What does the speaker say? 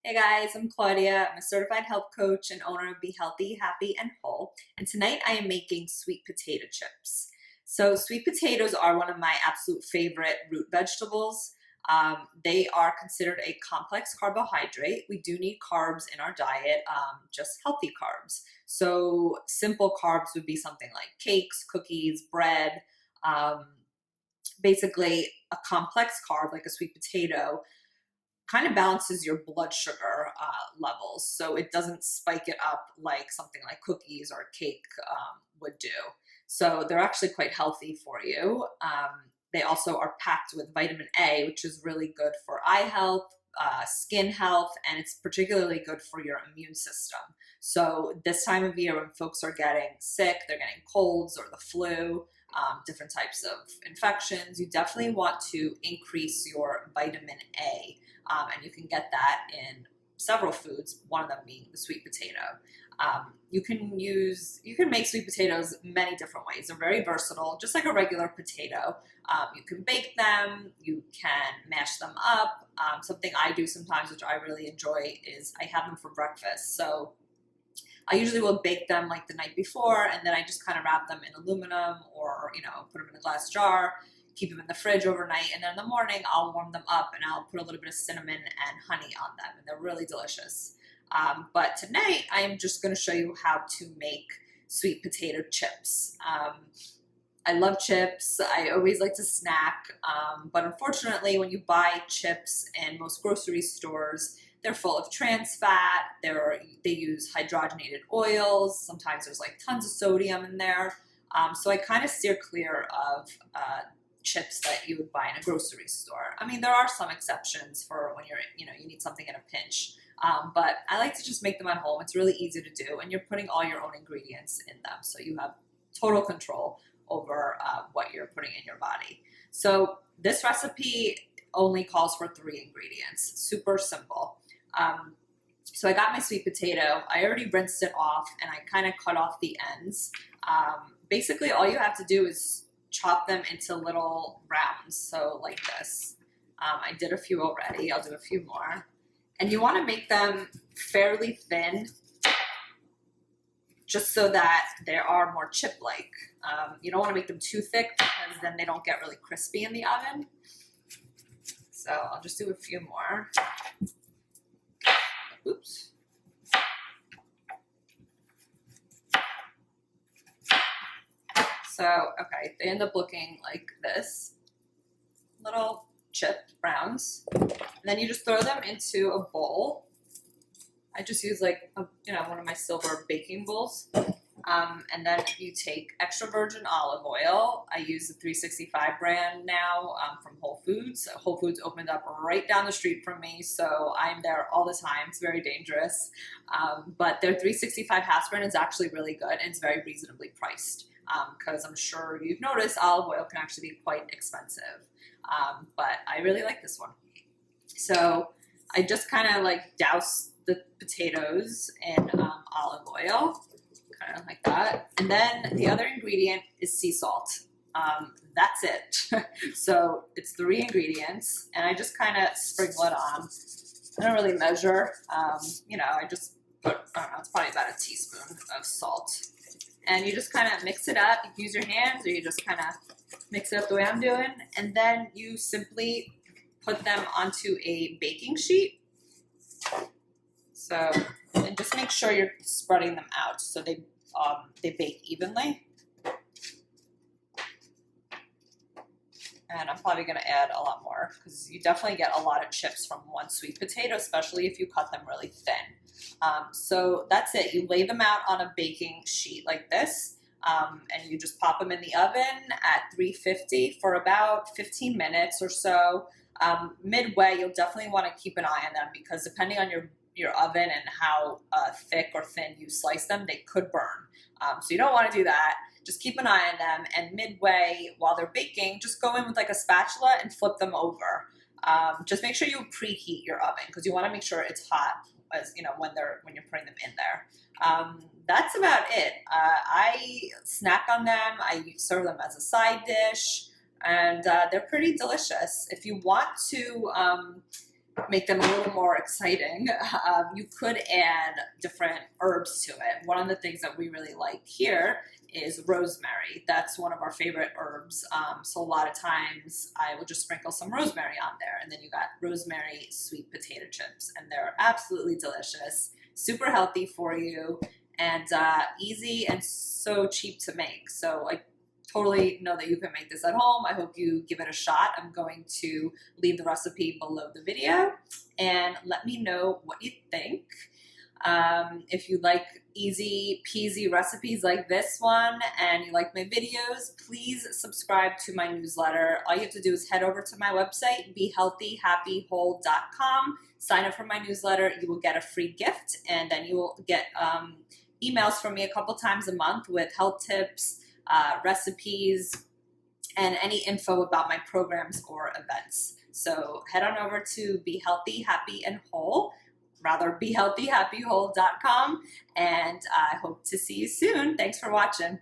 Hey guys, I'm Claudia. I'm a certified health coach and owner of Be Healthy, Happy, and Whole. And tonight I am making sweet potato chips. So, sweet potatoes are one of my absolute favorite root vegetables. They are considered a complex carbohydrate. We do need carbs in our diet, just healthy carbs. So, simple carbs would be something like cakes, cookies, bread. Um, Basically, a complex carb like a sweet potato kind of balances your blood sugar levels, so it doesn't spike it up like something like cookies or cake would do. So they're actually quite healthy for you. They also are packed with vitamin A, which is really good for eye health, skin health, and it's particularly good for your immune system. So this time of year when folks are getting sick, they're getting colds or the flu, different types of infections, you definitely want to increase your vitamin A. And you can get that in several foods, one of them being the sweet potato. You can make sweet potatoes many different ways. They're very versatile, just like a regular potato. You can bake them, you can mash them up. Something I do sometimes, which I really enjoy, is I have them for breakfast. So I usually will bake them like the night before, and then I just kind of wrap them in aluminum or, put them in a glass jar, keep them in the fridge overnight, and then in the morning I'll warm them up and I'll put a little bit of cinnamon and honey on them, and they're really delicious. But tonight I'm just going to show you how to make sweet potato chips. I love chips. I always like to snack, but unfortunately when you buy chips in most grocery stores, they're full of trans fat. They use hydrogenated oils. Sometimes there's like tons of sodium in there. So I kind of steer clear of chips that you would buy in a grocery store. I mean, there are some exceptions for when you need something in a pinch. But I like to just make them at home. It's really easy to do, and you're putting all your own ingredients in them, so you have total control over what you're putting in your body. So this recipe only calls for 3 ingredients. Super simple. So I got my sweet potato. I already rinsed it off, and I kind of cut off the ends. Basically, all you have to do is chop them into little rounds, so like this. I did a few already. I'll do a few more. And you want to make them fairly thin, just so that they are more chip-like. You don't want to make them too thick because then they don't get really crispy in the oven. So I'll just do a few more. Oops. So, okay, they end up looking like this. Little chipped browns. And then you just throw them into a bowl. I just use one of my silver baking bowls. And then you take extra virgin olive oil. I use the 365 brand now from Whole Foods. Whole Foods opened up right down the street from me, so I'm there all the time. It's very dangerous. But their 365 house brand is actually really good, and it's very reasonably priced. Because I'm sure you've noticed olive oil can actually be quite expensive. But I really like this one. So I just kind of douse the potatoes in olive oil, kind of like that. And then the other ingredient is sea salt. That's it. So it's 3 ingredients, and I just kind of sprinkle it on. I don't really measure. I just put, I don't know, it's probably about a teaspoon of salt. And you just kind of mix it up. You can use your hands, or you just kind of mix it up the way I'm doing. And then you simply put them onto a baking sheet. So, and just make sure you're spreading them out so they bake evenly. And I'm probably going to add a lot more because you definitely get a lot of chips from one sweet potato, especially if you cut them really thin. So that's it. You lay them out on a baking sheet like this, and you just pop them in the oven at 350 for about 15 minutes or so. Midway, you'll definitely want to keep an eye on them because depending on your oven and how thick or thin you slice them, they could burn. So you don't want to do that. Just keep an eye on them, and midway while they're baking, just go in with a spatula and flip them over. Just make sure you preheat your oven because you want to make sure it's hot when you're putting them in there. That's about it. I snack on them. I serve them as a side dish, and they're pretty delicious. If you want to make them a little more exciting, you could add different herbs to it. One of the things that we really like here is rosemary. That's one of our favorite herbs. So a lot of times I will just sprinkle some rosemary on there, and then you got rosemary sweet potato chips, and they're absolutely delicious, super healthy for you, and easy and so cheap to make. So I totally know that you can make this at home. I hope you give it a shot. I'm going to leave the recipe below the video and let me know what you think. If you like easy peasy recipes like this one and you like my videos, please subscribe to my newsletter. All you have to do is head over to my website, behealthyhappywhole.com, sign up for my newsletter. You will get a free gift, and then you will get emails from me a couple times a month with health tips, recipes, and any info about my programs or events. So head on over to Be Healthy, Happy, and Whole, rather behealthyhappywhole.com, and I hope to see you soon. Thanks for watching.